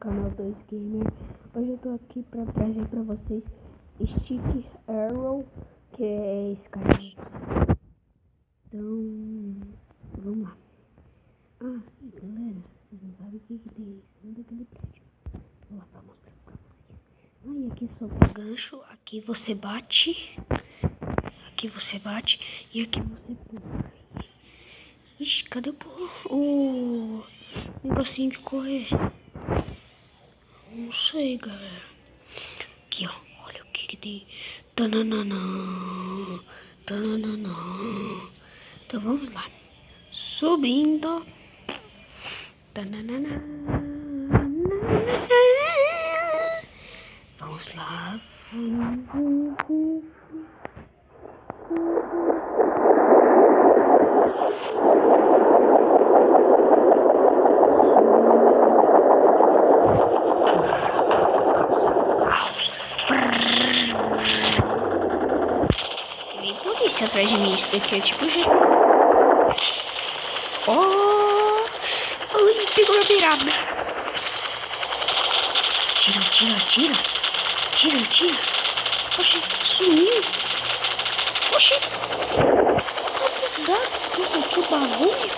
canal 2 Gamer. Hoje eu tô aqui pra trazer pra vocês Stick Arrow, que é esse cara aqui. Então, vamos lá. Ah, e galera, vocês não sabem o que tem dentro daquele prédio. Vou lá pra mostrar pra vocês. Aí aqui é só o gancho, aqui você bate, e aqui você pula. Ixi, cadê o negocinho de correr? Não sei, galera. Aqui, ó. Olha o que tem. Tananana. Tananana. Então vamos lá. Subindo. Tananana. Vamos lá. Vem polícia atrás de mim. Isso daqui é tipo já. Oh! Ai, pegou a beirada. Tira. Oxi, sumiu. Oxi. Que bagulho.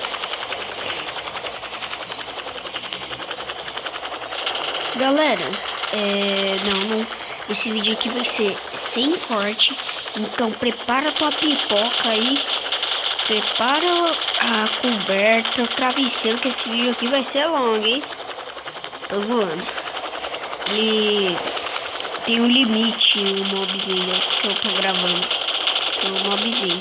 Galera, não. Esse vídeo aqui vai ser sem corte. Então prepara tua pipoca aí. Prepara a coberta, o travesseiro, que esse vídeo aqui vai ser longo, hein? Tô zoando. E tem um limite o mobzinho que eu tô gravando. Tem um mobzinho.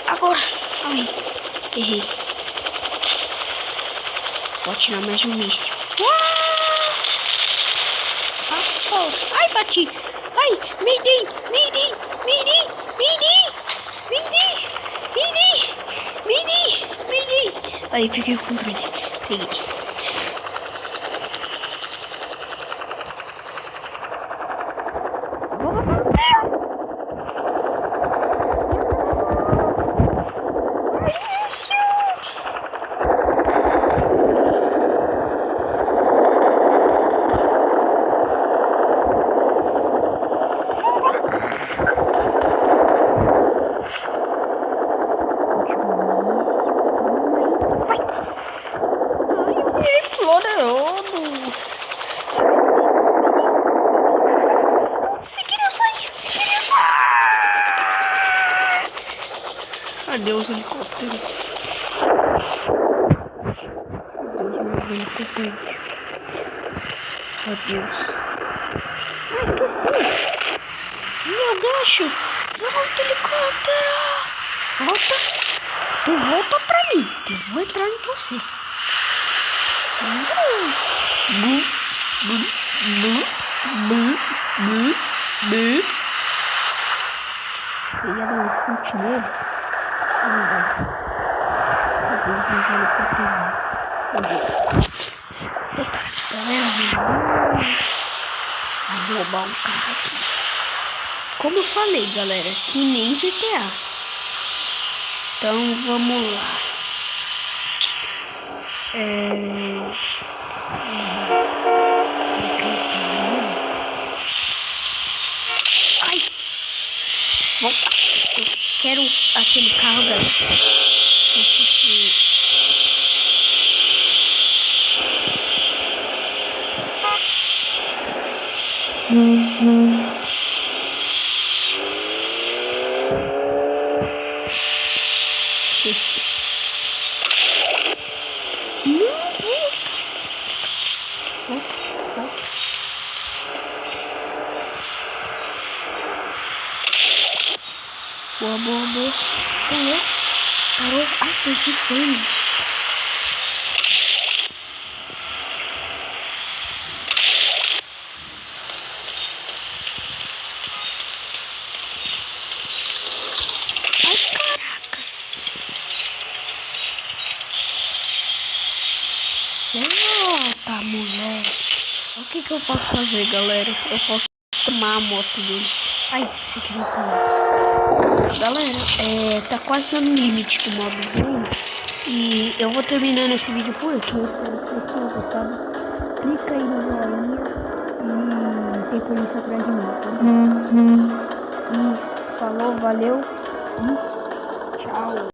Agora! Ai, errei. Vou atirar mais um míssil. Ai, bati! Ai, me dei! Aí, peguei o controle. Peguei. Adeus, helicóptero. Deus me levando essa frente. Adeus. Ah, esqueci. Meu gancho. Volta, helicóptero. Volta. Tu volta pra mim. Eu vou entrar em você. Eu ia dar um chute nele. Vou roubar um carro aqui. Como eu falei, galera, que nem GTA. Então vamos lá. Ai! Volta! Eu quero aquele carro, galera. Volta. Boa. Parou. Ai, perdi sangue. Ai, caracas. Solta, moleque. Olha o que que eu posso fazer, galera? Eu posso tomar a moto dele. Ai, isso aqui não pode. Galera, tá quase dando limite do mobzinho. E eu vou terminando esse vídeo por aqui. Eu espero que vocês tenham gostado. Clica aí no joinha e tem polícia atrás de mim. Tá? E falou, valeu e tchau.